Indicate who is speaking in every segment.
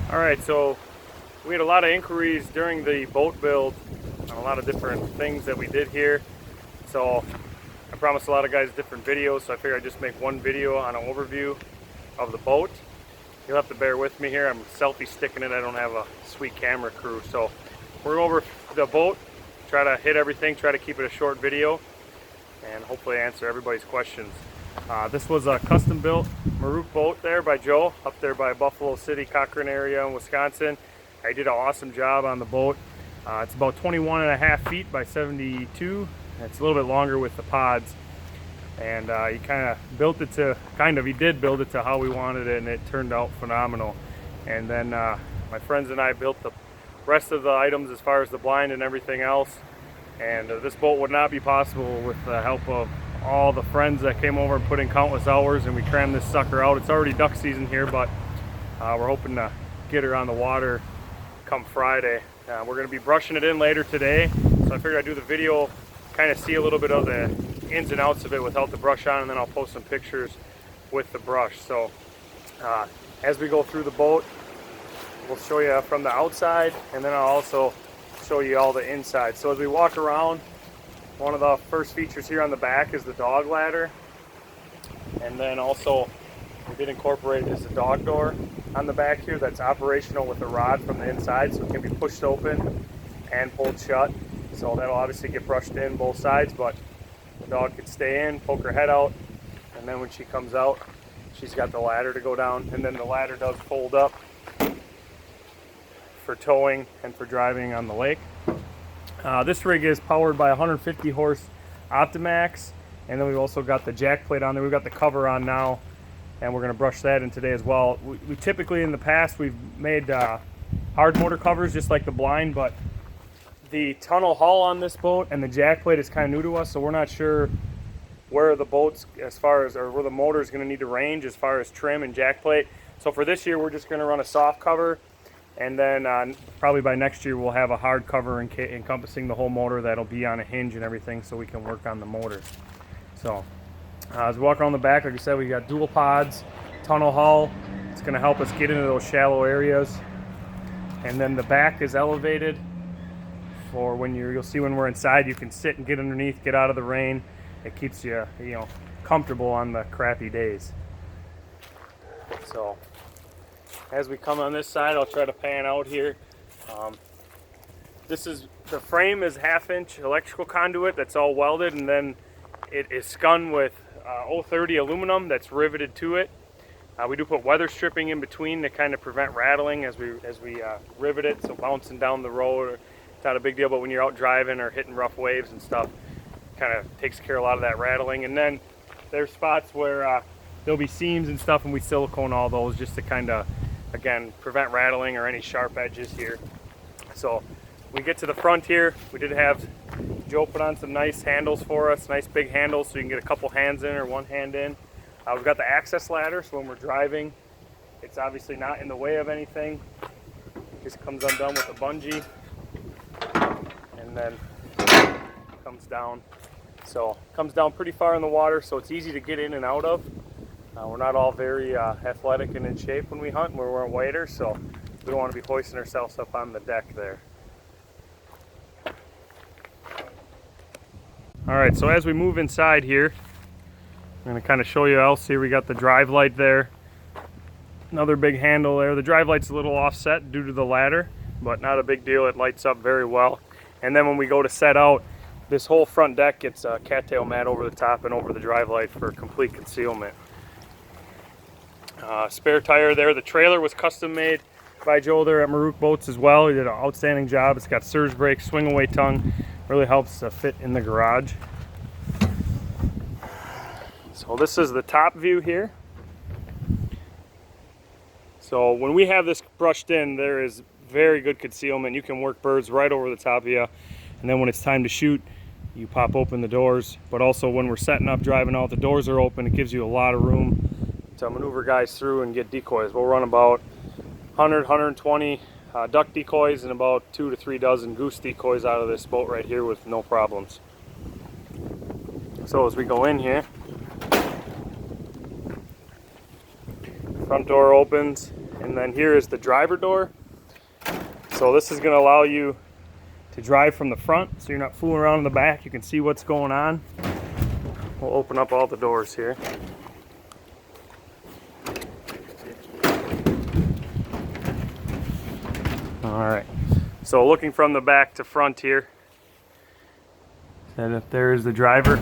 Speaker 1: All right, so we had a lot of inquiries during the boat build on a lot of different things that we did here. So I promised a lot of guys different videos, so I figured I'd just make one video on an overview of the boat. You'll have to bear with me here. I'm selfie sticking it. I don't have a sweet camera crew. So we're going over the boat, try to hit everything, try to keep it a short video, and hopefully answer everybody's questions. This was a custom built Marook boat there by Joe up there by Buffalo City, Cochran area in Wisconsin. He did an awesome job on the boat. It's about 21.5 feet by 72. It's a little bit longer with the pods. And he did build it to how we wanted it, and it turned out phenomenal. And then my friends and I built the rest of the items as far as the blind and everything else. And this boat would not be possible with the help of all the friends that came over and put in countless hours, and we crammed this sucker out. It's already duck season here, but we're hoping to get her on the water come Friday. We're going to be brushing it in later today, so I figured I'd do the video, kind of see a little bit of the ins and outs of it without the brush on, and then I'll post some pictures with the brush. So as we go through the boat, we'll show you from the outside, and then I'll also show you all the inside. So as we walk around, one of the first features here on the back is the dog ladder, and then also we did incorporate is the dog door on the back here that's operational with a rod from the inside, so it can be pushed open and pulled shut. So that'll obviously get brushed in both sides, but the dog can stay in, poke her head out, and then when she comes out, she's got the ladder to go down, and then the ladder does fold up for towing and for driving on the lake. This rig is powered by 150 horse Optimax, and then we've also got the jack plate on there. We've got the cover on now, and we're going to brush that in today as well. We typically in the past we've made hard motor covers just like the blind, but the tunnel hull on this boat and the jack plate is kind of new to us, so we're not sure where the boat's where the motor is going to need to range as far as trim and jack plate. So for this year we're just going to run a soft cover, and then probably by next year we'll have a hard cover encompassing the whole motor that'll be on a hinge and everything, so we can work on the motor. So as we walk around the back, like I said, we got dual pods, tunnel hull. It's going to help us get into those shallow areas. And then the back is elevated for when you'll see when we're inside, you can sit and get underneath, get out of the rain. It keeps you, comfortable on the crappy days. So as we come on this side, I'll try to pan out here. The frame is 1/2-inch electrical conduit that's all welded, and then it is skun with 030 aluminum that's riveted to it. We do put weather stripping in between to kind of prevent rattling as we rivet it, so bouncing down the road, it's not a big deal, but when you're out driving or hitting rough waves and stuff, kind of takes care of a lot of that rattling. And then there's spots where there'll be seams and stuff, and we silicone all those just to kind of, again, prevent rattling or any sharp edges here. So we get to the front here. We did have Joe put on some nice handles for us, nice big handles, so you can get a couple hands in or one hand in. We've got the access ladder, so when we're driving, it's obviously not in the way of anything. It just comes undone with a bungee, and then comes down. So it comes down pretty far in the water, so it's easy to get in and out of. We're not all very athletic and in shape when we hunt. We're wearing waders, so we don't want to be hoisting ourselves up on the deck there. All right, so as we move inside here, I'm going to kind of show you else here. We got the drive light there, another big handle there. The drive light's a little offset due to the ladder, but not a big deal. It lights up very well. And then when we go to set out, this whole front deck gets a cattail mat over the top and over the drive light for complete concealment. Spare tire there. The trailer was custom made by Joe there at Marook Boats as well. He did an outstanding job. It's got surge brakes, swing away tongue. Really helps to fit in the garage. So this is the top view here. So when we have this brushed in, there is very good concealment. You can work birds right over the top of you. And then when it's time to shoot, you pop open the doors. But also when we're setting up, driving out, the doors are open. It gives you a lot of room to maneuver guys through and get decoys. We'll run about 100, 120 duck decoys and about 2 to 3 dozen goose decoys out of this boat right here with no problems. So as we go in here, front door opens, And then here is the driver door. So this is going to allow you to drive from the front, so you're not fooling around in the back. You can see what's going on. We'll open up all the doors here. All right, so looking from the back to front here, and if there's the driver.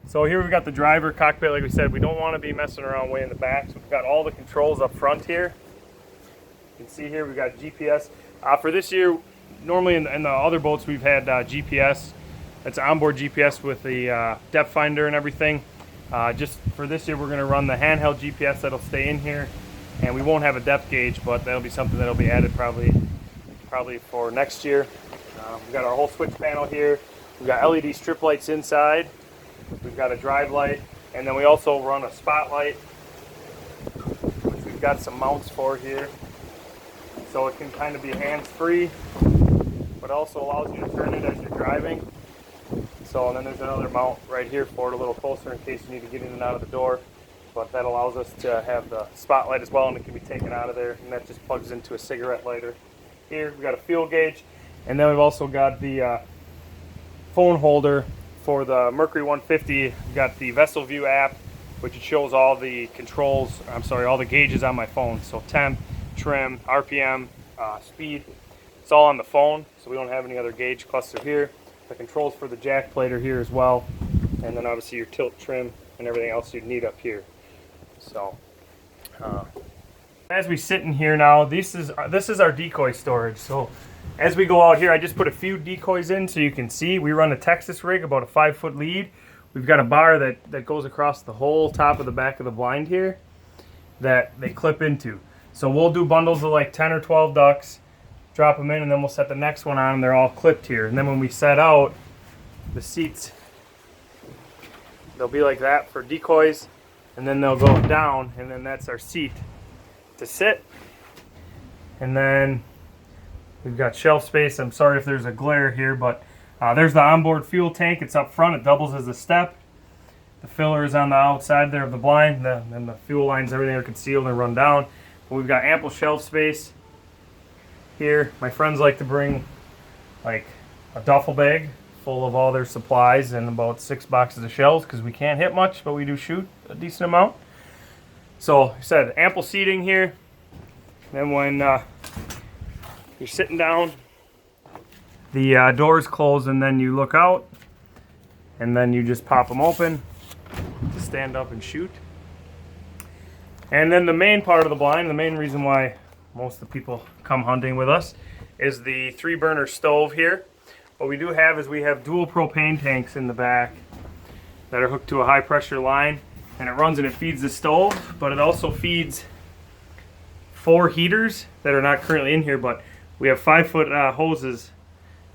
Speaker 1: So here we've got the driver cockpit. Like we said, we don't want to be messing around way in the back, so we've got all the controls up front here. You can see here we've got GPS. For this year, normally in the other boats we've had GPS. That's onboard GPS with the depth finder and everything. Just for this year, we're going to run the handheld GPS that'll stay in here, and we won't have a depth gauge, but that'll be something that'll be added probably for next year. We've got our whole switch panel here. We've got LED strip lights inside. We've got a drive light, and then we also run a spotlight, which we've got some mounts for here. So it can kind of be hands-free, but also allows you to turn it as you're driving. So, and then there's another mount right here for it a little closer in case you need to get in and out of the door. But that allows us to have the spotlight as well, and it can be taken out of there, and that just plugs into a cigarette lighter. Here we've got a fuel gauge, and then we've also got the phone holder for the Mercury 150. We've got the Vessel View app, which shows all the controls, all the gauges on my phone. So temp, trim, RPM, speed, it's all on the phone, so we don't have any other gauge cluster here. The controls for the jack plate are here as well, and then obviously your tilt, trim, and everything else you'd need up here. So as we sit in here now, this is our decoy storage. So as we go out here, I just put a few decoys in so you can see. We run a Texas rig, about a 5-foot lead. We've got a bar that goes across the whole top of the back of the blind here that they clip into. So we'll do bundles of like 10 or 12 ducks, drop them in, and then we'll set the next one on, and they're all clipped here. And then when we set out, the seats, they'll be like that for decoys, and then they'll go down, and then that's our seat to sit. And then we've got shelf space. I'm sorry if there's a glare here, but there's the onboard fuel tank. It's up front. It doubles as a step. The filler is on the outside there of the blind, and the fuel lines, everything are concealed and run down. But we've got ample shelf space here. My friends like to bring like a duffel bag full of all their supplies and about 6 boxes of shells, because we can't hit much, but we do shoot a decent amount. So like I said, ample seating here. Then when you're sitting down, the doors close, and then you look out, and then you just pop them open to stand up and shoot. And then the main part of the blind, the main reason why most of the people come hunting with us, is the 3-burner stove here. What we do have is we have dual propane tanks in the back that are hooked to a high pressure line, and it runs and it feeds the stove, but it also feeds 4 heaters that are not currently in here, but we have 5-foot hoses,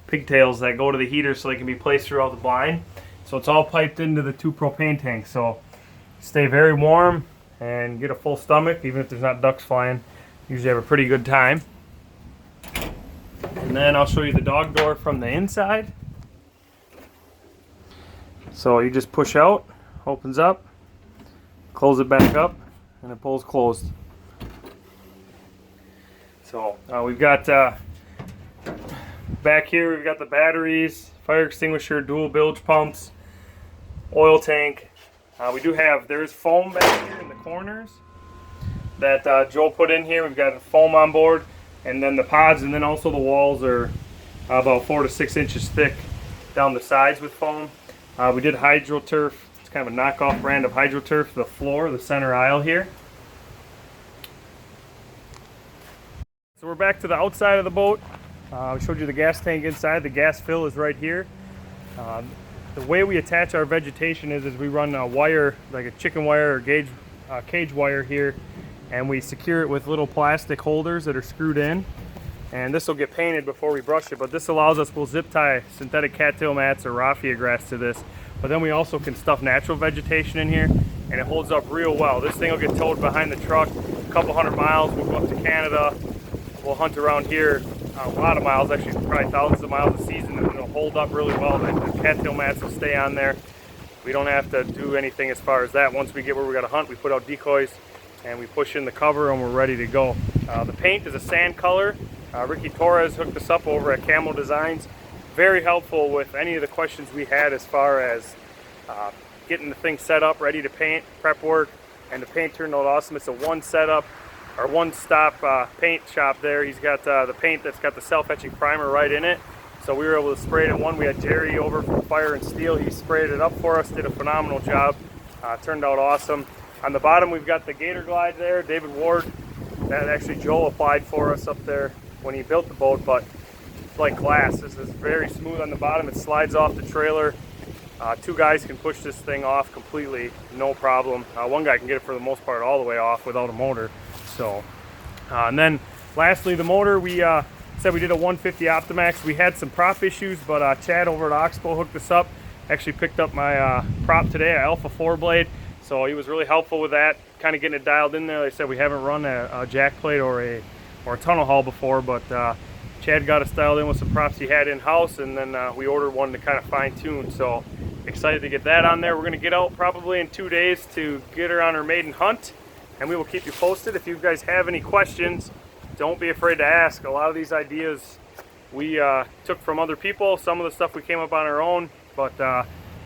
Speaker 1: pigtails, that go to the heater so they can be placed throughout the blind. So it's all piped into the 2 propane tanks, so stay very warm and get a full stomach. Even if there's not ducks flying, usually have a pretty good time. And then I'll show you the dog door from the inside. So you just push out, opens up, close it back up, and it pulls closed. So we've got back here, we've got the batteries, fire extinguisher, dual bilge pumps, oil tank. There's foam back here in the corners that Joe put in here. We've got foam on board, and then the pods, and then also the walls are about 4 to 6 inches thick down the sides with foam. We did HydroTurf. It's kind of a knockoff brand of HydroTurf, the floor, the center aisle here. So we're back to the outside of the boat. We showed you the gas tank inside. The gas fill is right here. The way we attach our vegetation is we run a wire, like a chicken wire or cage wire here, and we secure it with little plastic holders that are screwed in. And this will get painted before we brush it, but this allows us, we'll zip tie synthetic cattail mats or raffia grass to this. But then we also can stuff natural vegetation in here, and it holds up real well. This thing will get towed behind the truck a couple 100 miles. We'll go up to Canada. We'll hunt around here a lot of miles, actually probably thousands of miles a season, and it'll hold up really well. The cattail mats will stay on there. we don't have to do anything as far as that. Once we get where we got to hunt, we put out decoys and we push in the cover and we're ready to go. The paint is a sand color. Ricky Torres hooked us up over at Camo Designs. Very helpful with any of the questions we had as far as getting the thing set up, ready to paint, prep work, and the paint turned out awesome. It's a one setup or one stop paint shop there. He's got the paint that's got the self-etching primer right in it. So we were able to spray it in one. We had Jerry over from Fire and Steel. He sprayed it up for us, did a phenomenal job. Turned out awesome. On the bottom we've got the Gator Glide there, David Ward. That actually Joe applied for us up there when he built the boat, but it's like glass. This is very smooth on the bottom. It slides off the trailer. Two guys can push this thing off completely, no problem. One guy can get it for the most part all the way off without a motor. So, and then lastly, the motor, we said we did a 150 Optimax. We had some prop issues, but Chad over at Oxbow hooked us up. Actually picked up my prop today, an Alpha 4 blade. So he was really helpful with that, kind of getting it dialed in there. Like I said, we haven't run a jack plate or a tunnel haul before, but Chad got us dialed in with some props he had in-house, and then we ordered one to kind of fine-tune. So excited to get that on there. We're going to get out probably in 2 days to get her on her maiden hunt, and we will keep you posted. If you guys have any questions, don't be afraid to ask. A lot of these ideas we took from other people. Some of the stuff we came up on our own, but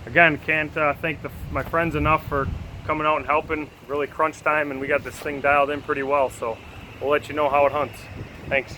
Speaker 1: again, can't thank my friends enough for coming out and helping. Really crunch time, and we got this thing dialed in pretty well, so we'll let you know how it hunts. Thanks.